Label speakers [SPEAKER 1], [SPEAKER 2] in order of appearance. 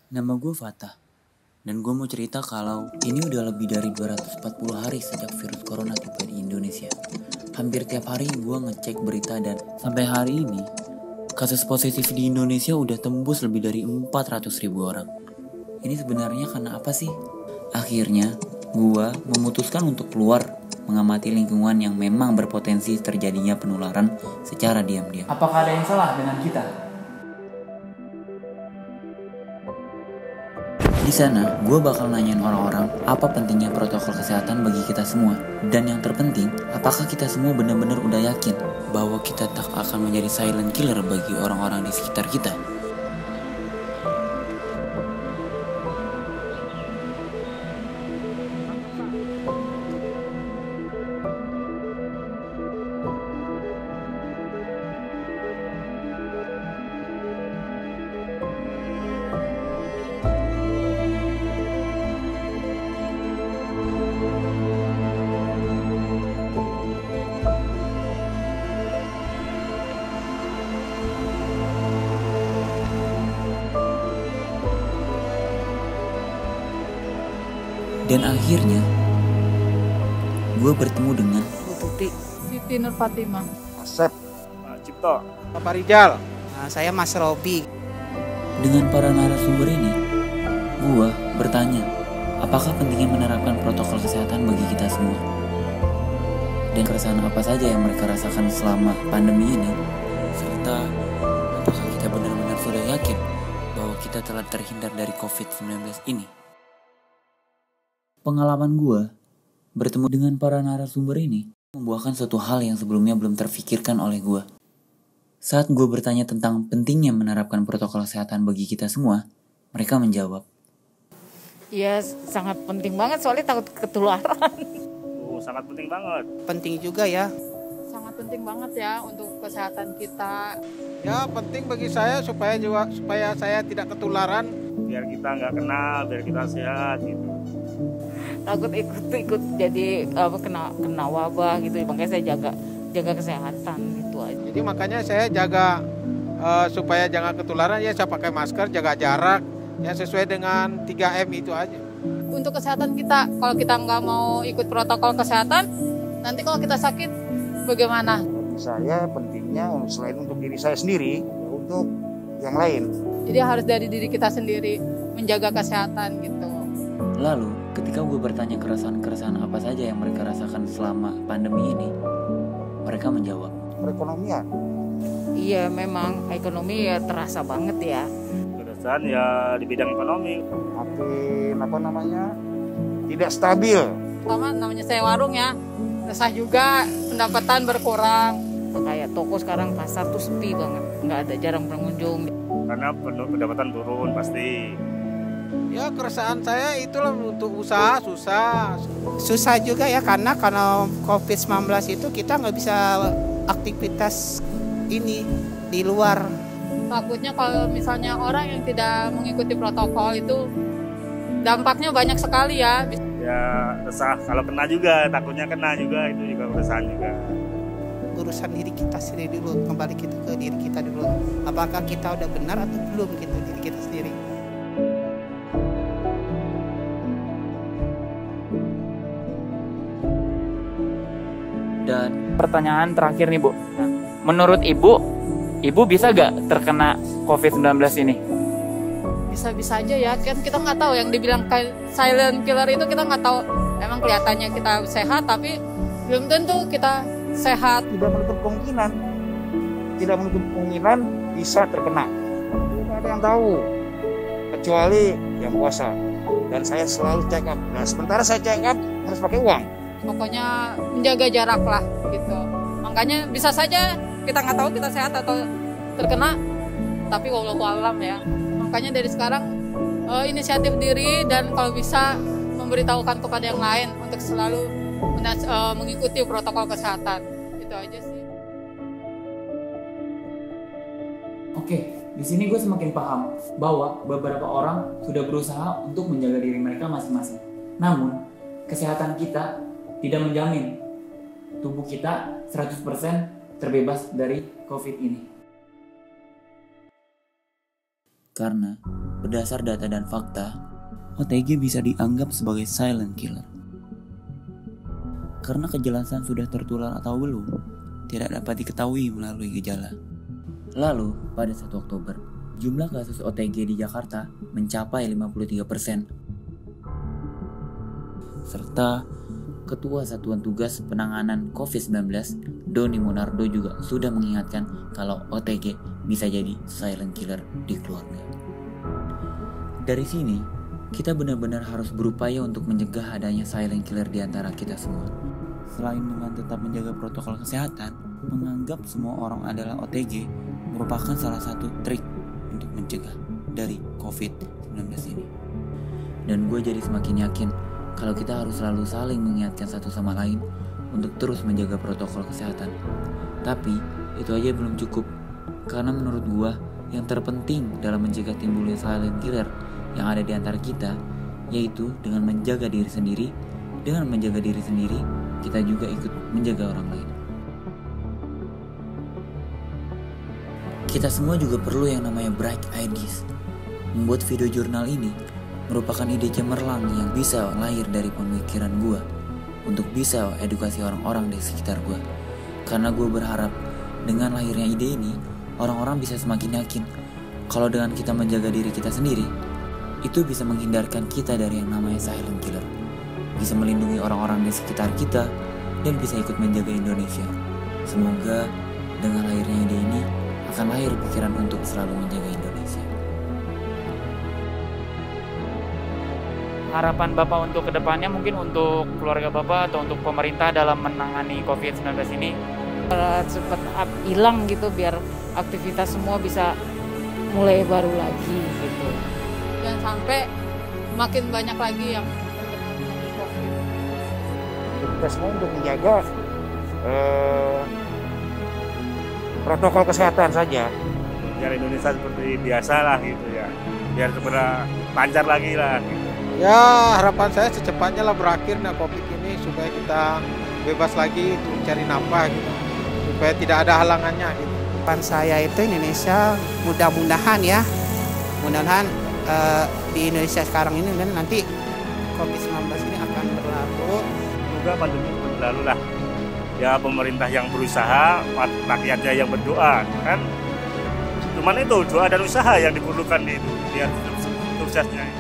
[SPEAKER 1] Nama gue Fatah, dan gue mau cerita kalau ini udah lebih dari 240 hari sejak virus corona tiba di Indonesia. Hampir tiap hari gue ngecek berita dan sampai hari ini, kasus positif di Indonesia udah tembus lebih dari 400.000 orang. Ini sebenarnya karena apa sih? Akhirnya, gue memutuskan untuk keluar mengamati lingkungan yang memang berpotensi terjadinya penularan secara diam-diam. Apakah ada yang salah dengan kita? Di sana, gue bakal nanyain orang-orang apa pentingnya protokol kesehatan bagi kita semua. Dan yang terpenting, apakah kita semua benar-benar udah yakin bahwa kita tak akan menjadi silent killer bagi orang-orang di sekitar kita? Dan akhirnya, gue bertemu dengan
[SPEAKER 2] Bu Tuti, Siti Nur Fatimah,
[SPEAKER 3] Asep,
[SPEAKER 4] Cipto,
[SPEAKER 3] Bapak Rijal.
[SPEAKER 5] Saya Mas Robi.
[SPEAKER 1] Dengan para narasumber ini, gue bertanya, apakah pentingnya menerapkan protokol kesehatan bagi kita semua? Dan keresahan apa saja yang mereka rasakan selama pandemi ini? Serta, apakah kita benar-benar sudah yakin bahwa kita telah terhindar dari COVID-19 ini? Pengalaman gue bertemu dengan para narasumber ini membuahkan suatu hal yang sebelumnya belum terfikirkan oleh gue. Saat gue bertanya tentang pentingnya menerapkan protokol kesehatan bagi kita semua, mereka menjawab,
[SPEAKER 2] ya sangat penting banget soalnya takut ketularan.
[SPEAKER 4] sangat penting banget.
[SPEAKER 5] Penting juga ya.
[SPEAKER 2] Sangat penting banget ya untuk kesehatan kita.
[SPEAKER 3] Ya penting bagi saya supaya saya tidak ketularan.
[SPEAKER 4] Biar kita nggak kena, biar kita sehat gitu.
[SPEAKER 2] Takut ikut jadi kena wabah gitu, makanya saya jaga kesehatan gitu aja.
[SPEAKER 3] Jadi makanya saya jaga supaya jangan ketularan ya, saya pakai masker, jaga jarak yang sesuai dengan 3M itu aja.
[SPEAKER 2] Untuk kesehatan kita, kalau kita nggak mau ikut protokol kesehatan, nanti kalau kita sakit bagaimana?
[SPEAKER 6] Saya pentingnya selain untuk diri saya sendiri, untuk yang lain.
[SPEAKER 2] Jadi harus dari diri kita sendiri menjaga kesehatan gitu.
[SPEAKER 1] Lalu, ketika gue bertanya keresahan-keresahan apa saja yang mereka rasakan selama pandemi ini, mereka menjawab,
[SPEAKER 6] Perekonomian.
[SPEAKER 2] Iya, memang ekonomi ya terasa banget ya.
[SPEAKER 4] Keresahan ya di bidang ekonomi.
[SPEAKER 6] Makin tidak stabil.
[SPEAKER 2] Sama namanya saya warung ya, resah juga, pendapatan berkurang. Kayak toko sekarang pasar tuh sepi banget, nggak ada, jarang pengunjung.
[SPEAKER 4] Karena pendapatan turun pasti.
[SPEAKER 3] Ya keresahan saya itulah untuk usaha susah.
[SPEAKER 5] Susah juga ya karena COVID-19 itu kita nggak bisa aktivitas ini di luar.
[SPEAKER 2] Takutnya kalau misalnya orang yang tidak mengikuti protokol itu dampaknya banyak sekali ya.
[SPEAKER 4] Ya resah, kalau kena juga, takutnya kena juga, itu juga keresahan juga.
[SPEAKER 5] Urusan diri kita sendiri dulu, kembali kita ke diri kita dulu. Apakah kita udah benar atau belum gitu diri kita sendiri.
[SPEAKER 1] dan
[SPEAKER 7] Pertanyaan terakhir nih Bu, menurut Ibu bisa gak terkena COVID-19 ini?
[SPEAKER 2] Bisa-bisa aja ya, kan kita nggak tahu yang dibilang silent killer itu, kita nggak tahu. Emang kelihatannya kita sehat tapi belum tentu kita sehat.
[SPEAKER 6] Tidak menutup kemungkinan bisa terkena. Tidak ada yang tahu kecuali yang puasa. Dan saya selalu check up. Nah sementara saya check up harus pakai uang.
[SPEAKER 2] Pokoknya menjaga jarak lah gitu. Makanya bisa saja kita nggak tahu kita sehat atau terkena, tapi wallahu alam ya. Makanya dari sekarang inisiatif diri dan kalau bisa memberitahukan kepada yang lain untuk selalu mengikuti protokol kesehatan. Itu aja sih.
[SPEAKER 1] Oke, di sini gue semakin paham bahwa beberapa orang sudah berusaha untuk menjaga diri mereka masing-masing. Namun, kesehatan kita tidak menjamin tubuh kita 100% terbebas dari COVID ini. Karena berdasar data dan fakta, OTG bisa dianggap sebagai silent killer. Karena kejelasan sudah tertular atau belum, tidak dapat diketahui melalui gejala. Lalu, pada 1 Oktober, jumlah kasus OTG di Jakarta mencapai 53%. Serta Ketua Satuan Tugas Penanganan COVID-19, Doni Monardo juga sudah mengingatkan kalau OTG bisa jadi silent killer di keluarga. Dari sini, kita benar-benar harus berupaya untuk mencegah adanya silent killer di antara kita semua. Selain dengan tetap menjaga protokol kesehatan, menganggap semua orang adalah OTG merupakan salah satu trik untuk mencegah dari COVID-19 ini. Dan gue jadi semakin yakin kalau kita harus selalu saling mengingatkan satu sama lain untuk terus menjaga protokol kesehatan. Tapi itu aja belum cukup, karena menurut gua yang terpenting dalam mencegah timbulnya silent killer yang ada di antara kita, yaitu dengan menjaga diri sendiri. Dengan menjaga diri sendiri, kita juga ikut menjaga orang lain. Kita semua juga perlu yang namanya bright ideas. Membuat video jurnal ini merupakan ide cemerlang yang bisa lahir dari pemikiran gue untuk bisa edukasi orang-orang di sekitar gue. Karena gue berharap dengan lahirnya ide ini, orang-orang bisa semakin yakin kalau dengan kita menjaga diri kita sendiri, itu bisa menghindarkan kita dari yang namanya silent killer, bisa melindungi orang-orang di sekitar kita, dan bisa ikut menjaga Indonesia. Semoga dengan lahirnya ide ini akan lahir pikiran untuk selalu menjaga Indonesia.
[SPEAKER 7] Harapan Bapak untuk kedepannya, mungkin untuk keluarga Bapak atau untuk pemerintah dalam menangani COVID-19 ini?
[SPEAKER 2] Cepat hilang gitu, biar aktivitas semua bisa mulai baru lagi gitu. Jangan sampai makin banyak lagi yang COVID.
[SPEAKER 6] Kita semua untuk menjaga protokol kesehatan saja.
[SPEAKER 4] Biar Indonesia seperti biasa lah gitu ya. Biar segera lancar lagi lah gitu.
[SPEAKER 3] Ya, harapan saya secepatnya lah berakhir COVID ini supaya kita bebas lagi untuk mencari nafkah gitu. Supaya tidak ada halangannya gitu.
[SPEAKER 5] Harapan saya itu Indonesia mudah-mudahan ya. Mudah-mudahan di Indonesia sekarang ini dan nanti COVID-19 ini akan berlalu.
[SPEAKER 4] Semoga pandemi berlalu lah. Ya pemerintah yang berusaha, rakyatnya yang berdoa kan. Cuman itu doa dan usaha yang diperlukan di biar suksesnya.